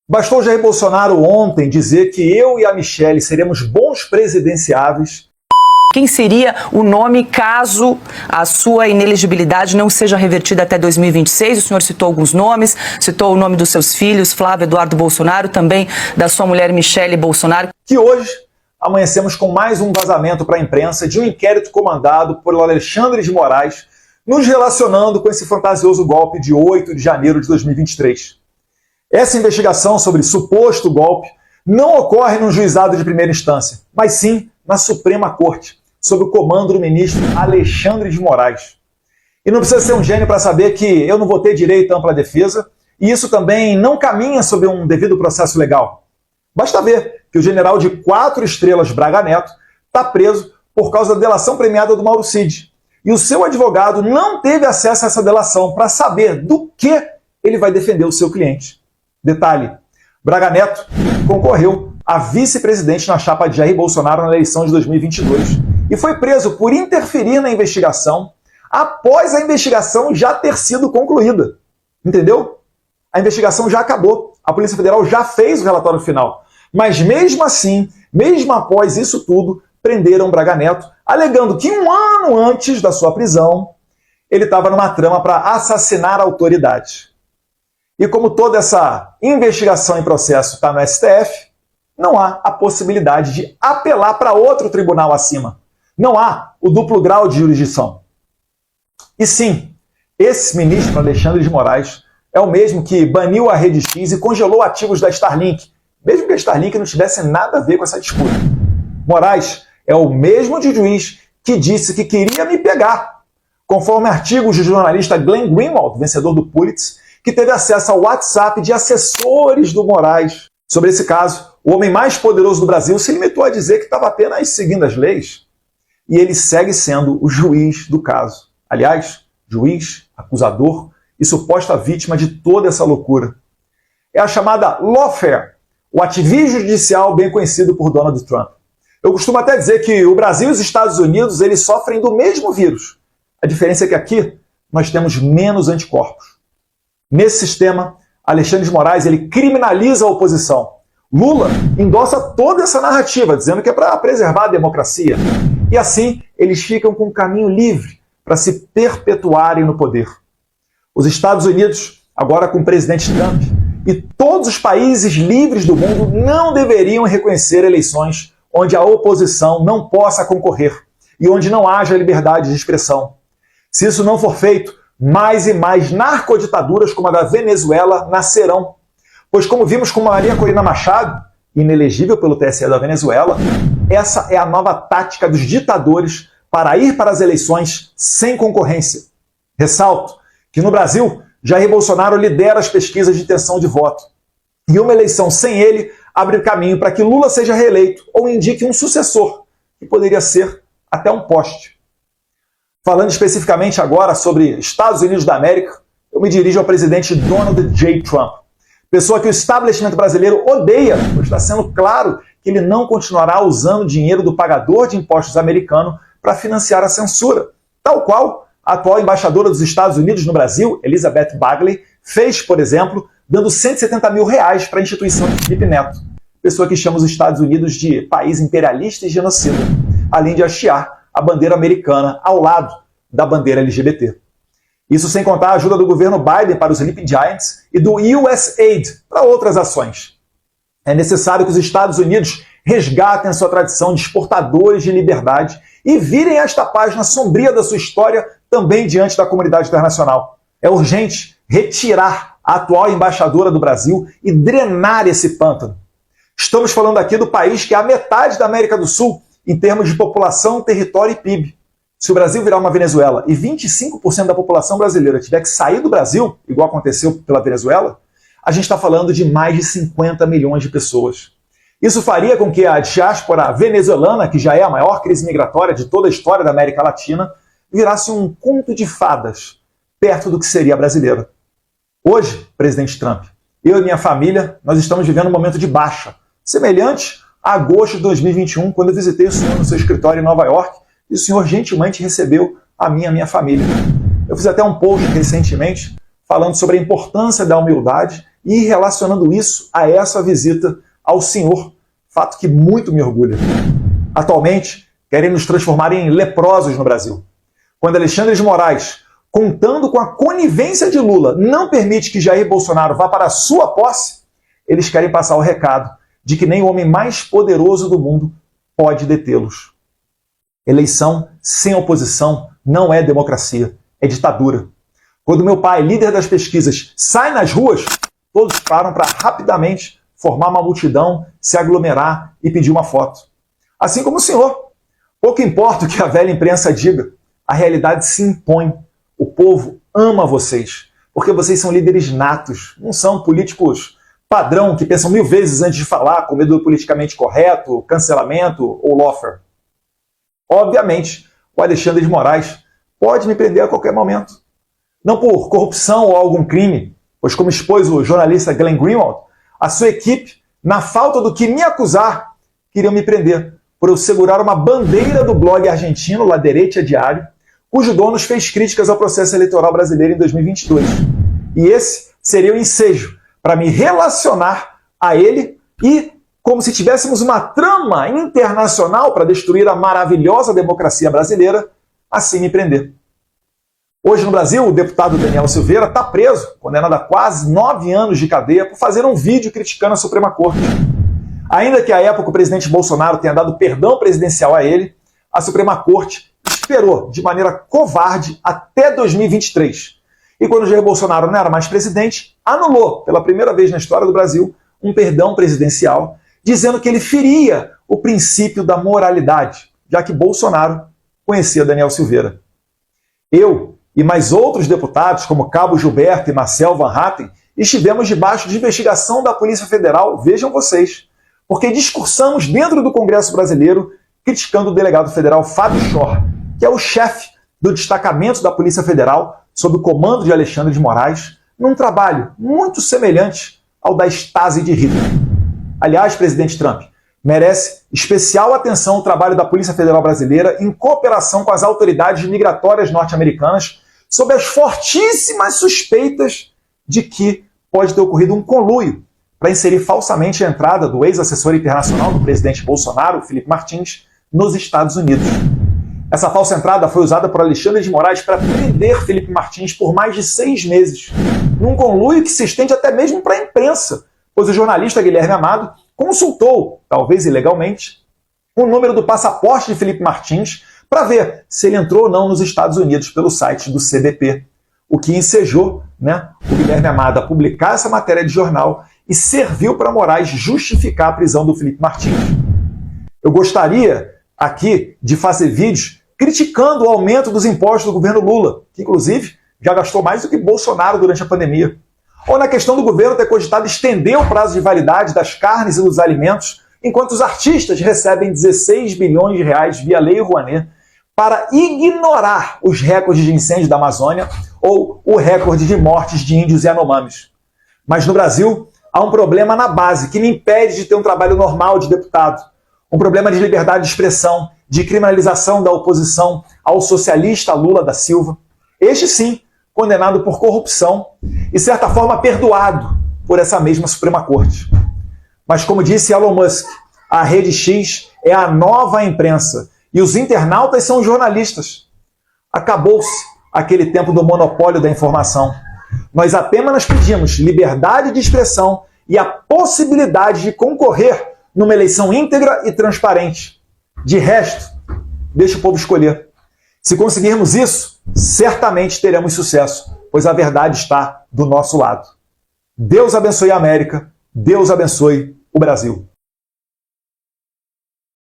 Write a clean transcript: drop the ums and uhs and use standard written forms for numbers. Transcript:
Bastou Jair Bolsonaro ontem dizer que eu e a Michelle seremos bons presidenciáveis. Quem seria o nome caso a sua inelegibilidade não seja revertida até 2026? O senhor citou alguns nomes, citou o nome dos seus filhos, Flávio Eduardo Bolsonaro, também da sua mulher Michelle Bolsonaro. Que hoje amanhecemos com mais um vazamento para a imprensa de um inquérito comandado por Alexandre de Moraes, nos relacionando com esse fantasioso golpe de 8 de janeiro de 2023. Essa investigação sobre suposto golpe não ocorre num juizado de primeira instância, mas sim na Suprema Corte, sob o comando do ministro Alexandre de Moraes. E não precisa ser um gênio para saber que eu não vou ter direito à ampla defesa, e isso também não caminha sob um devido processo legal. Basta ver que o general de 4 estrelas Braga Neto está preso por causa da delação premiada do Mauro Cid. E o seu advogado não teve acesso a essa delação para saber do que ele vai defender o seu cliente. Detalhe, Braga Neto concorreu a vice-presidente na chapa de Jair Bolsonaro na eleição de 2022 e foi preso por interferir na investigação após a investigação já ter sido concluída. Entendeu? A investigação já acabou, a Polícia Federal já fez o relatório final. Mas mesmo assim, mesmo após isso tudo, prenderam Braga Neto, alegando que um ano antes da sua prisão, ele estava numa trama para assassinar a autoridade. E como toda essa investigação em processo está no STF, não há a possibilidade de apelar para outro tribunal acima. Não há o duplo grau de jurisdição. E sim, esse ministro Alexandre de Moraes é o mesmo que baniu a Rede X e congelou ativos da Starlink, mesmo que a Starlink não tivesse nada a ver com essa disputa. Moraes é o mesmo juiz que disse que queria me pegar, conforme artigos do jornalista Glenn Greenwald, vencedor do Pulitzer, que teve acesso ao WhatsApp de assessores do Moraes. Sobre esse caso, o homem mais poderoso do Brasil se limitou a dizer que estava apenas seguindo as leis. E ele segue sendo o juiz do caso. Aliás, juiz, acusador e suposta vítima de toda essa loucura. É a chamada lawfare, o ativismo judicial bem conhecido por Donald Trump. Eu costumo até dizer que o Brasil e os Estados Unidos eles sofrem do mesmo vírus. A diferença é que aqui nós temos menos anticorpos. Nesse sistema, Alexandre de Moraes ele criminaliza a oposição. Lula endossa toda essa narrativa, dizendo que é para preservar a democracia. E assim, eles ficam com um caminho livre para se perpetuarem no poder. Os Estados Unidos, agora com o presidente Trump, e todos os países livres do mundo não deveriam reconhecer eleições onde a oposição não possa concorrer e onde não haja liberdade de expressão. Se isso não for feito, mais e mais narcoditaduras como a da Venezuela nascerão. Pois como vimos com Maria Corina Machado, inelegível pelo TSE da Venezuela, essa é a nova tática dos ditadores para ir para as eleições sem concorrência. Ressalto que no Brasil, Jair Bolsonaro lidera as pesquisas de intenção de voto. E uma eleição sem ele abre caminho para que Lula seja reeleito ou indique um sucessor, que poderia ser até um poste. Falando especificamente agora sobre Estados Unidos da América, eu me dirijo ao presidente Donald J. Trump, pessoa que o establishment brasileiro odeia, pois está sendo claro que ele não continuará usando dinheiro do pagador de impostos americano para financiar a censura, tal qual a atual embaixadora dos Estados Unidos no Brasil, Elizabeth Bagley, fez, por exemplo, dando R$170 mil para a instituição de Felipe Neto, pessoa que chama os Estados Unidos de país imperialista e genocida, além de hastear a bandeira americana ao lado da bandeira LGBT. Isso sem contar a ajuda do governo Biden para os Sleeping Giants e do USAID para outras ações. É necessário que os Estados Unidos resgatem a sua tradição de exportadores de liberdade e virem esta página sombria da sua história também diante da comunidade internacional. É urgente retirar a atual embaixadora do Brasil e drenar esse pântano. Estamos falando aqui do país que é a metade da América do Sul em termos de população, território e PIB. Se o Brasil virar uma Venezuela e 25% da população brasileira tiver que sair do Brasil, igual aconteceu pela Venezuela, a gente está falando de mais de 50 milhões de pessoas. Isso faria com que a diáspora venezuelana, que já é a maior crise migratória de toda a história da América Latina, virasse um conto de fadas, perto do que seria a brasileira. Hoje, presidente Trump, eu e minha família, nós estamos vivendo um momento de baixa, semelhante a agosto de 2021, quando eu visitei o senhor no seu escritório em Nova York, e o senhor gentilmente recebeu a minha família. Eu fiz até um post recentemente falando sobre a importância da humildade e relacionando isso a essa visita ao senhor, fato que muito me orgulha. Atualmente, querem nos transformar em leprosos no Brasil. Quando Alexandre de Moraes, contando com a conivência de Lula, não permite que Jair Bolsonaro vá para a sua posse, eles querem passar o recado de que nem o homem mais poderoso do mundo pode detê-los. Eleição sem oposição não é democracia, é ditadura. Quando meu pai, líder das pesquisas, sai nas ruas, todos param para rapidamente formar uma multidão, se aglomerar e pedir uma foto. Assim como o senhor. Pouco importa o que a velha imprensa diga, a realidade se impõe. O povo ama vocês, porque vocês são líderes natos, não são políticos padrão que pensam 1000 vezes antes de falar, com medo do politicamente correto, cancelamento ou lawfare. Obviamente, o Alexandre de Moraes pode me prender a qualquer momento. Não por corrupção ou algum crime, pois como expôs o jornalista Glenn Greenwald, a sua equipe, na falta do que me acusar, queriam me prender por eu segurar uma bandeira do blog argentino La Derecha Diário, cujo dono fez críticas ao processo eleitoral brasileiro em 2022. E esse seria o ensejo para me relacionar a ele e, como se tivéssemos uma trama internacional para destruir a maravilhosa democracia brasileira, assim me prender. Hoje no Brasil, o deputado Daniel Silveira está preso, condenado a quase 9 anos de cadeia por fazer um vídeo criticando a Suprema Corte. Ainda que à época o presidente Bolsonaro tenha dado perdão presidencial a ele, a Suprema Corte esperou de maneira covarde até 2023. E quando Jair Bolsonaro não era mais presidente, anulou, pela primeira vez na história do Brasil, um perdão presidencial, dizendo que ele feria o princípio da moralidade, já que Bolsonaro conhecia Daniel Silveira. Eu e mais outros deputados, como Cabo Gilberto e Marcel Van Hatten, estivemos debaixo de investigação da Polícia Federal, vejam vocês, porque discursamos dentro do Congresso Brasileiro criticando o delegado federal Fábio Schor, que é o chefe do destacamento da Polícia Federal sob o comando de Alexandre de Moraes, num trabalho muito semelhante ao da Stasi de Hitler. Aliás, presidente Trump, merece especial atenção o trabalho da Polícia Federal Brasileira em cooperação com as autoridades migratórias norte-americanas sob as fortíssimas suspeitas de que pode ter ocorrido um conluio para inserir falsamente a entrada do ex-assessor internacional do presidente Bolsonaro, Felipe Martins, nos Estados Unidos. Essa falsa entrada foi usada por Alexandre de Moraes para prender Felipe Martins por mais de 6 meses, num conluio que se estende até mesmo para a imprensa, pois o jornalista Guilherme Amado consultou, talvez ilegalmente, o número do passaporte de Felipe Martins para ver se ele entrou ou não nos Estados Unidos pelo site do CBP, o que ensejou, o Guilherme Amado a publicar essa matéria de jornal e serviu para Moraes justificar a prisão do Felipe Martins. Eu gostaria aqui de fazer vídeos criticando o aumento dos impostos do governo Lula, que inclusive já gastou mais do que Bolsonaro durante a pandemia. Ou na questão do governo ter cogitado estender o prazo de validade das carnes e dos alimentos, enquanto os artistas recebem 16 bilhões de reais via Lei Rouanet para ignorar os recordes de incêndio da Amazônia ou o recorde de mortes de índios e anomames. Mas no Brasil, há um problema na base que me impede de ter um trabalho normal de deputado. Um problema de liberdade de expressão, de criminalização da oposição ao socialista Lula da Silva. Este sim, condenado por corrupção e, de certa forma, perdoado por essa mesma Suprema Corte. Mas, como disse Elon Musk, a Rede X é a nova imprensa e os internautas são os jornalistas. Acabou-se aquele tempo do monopólio da informação. Nós apenas pedimos liberdade de expressão e a possibilidade de concorrer numa eleição íntegra e transparente. De resto, deixa o povo escolher. Se conseguirmos isso, certamente teremos sucesso, pois a verdade está do nosso lado. Deus abençoe a América, Deus abençoe o Brasil.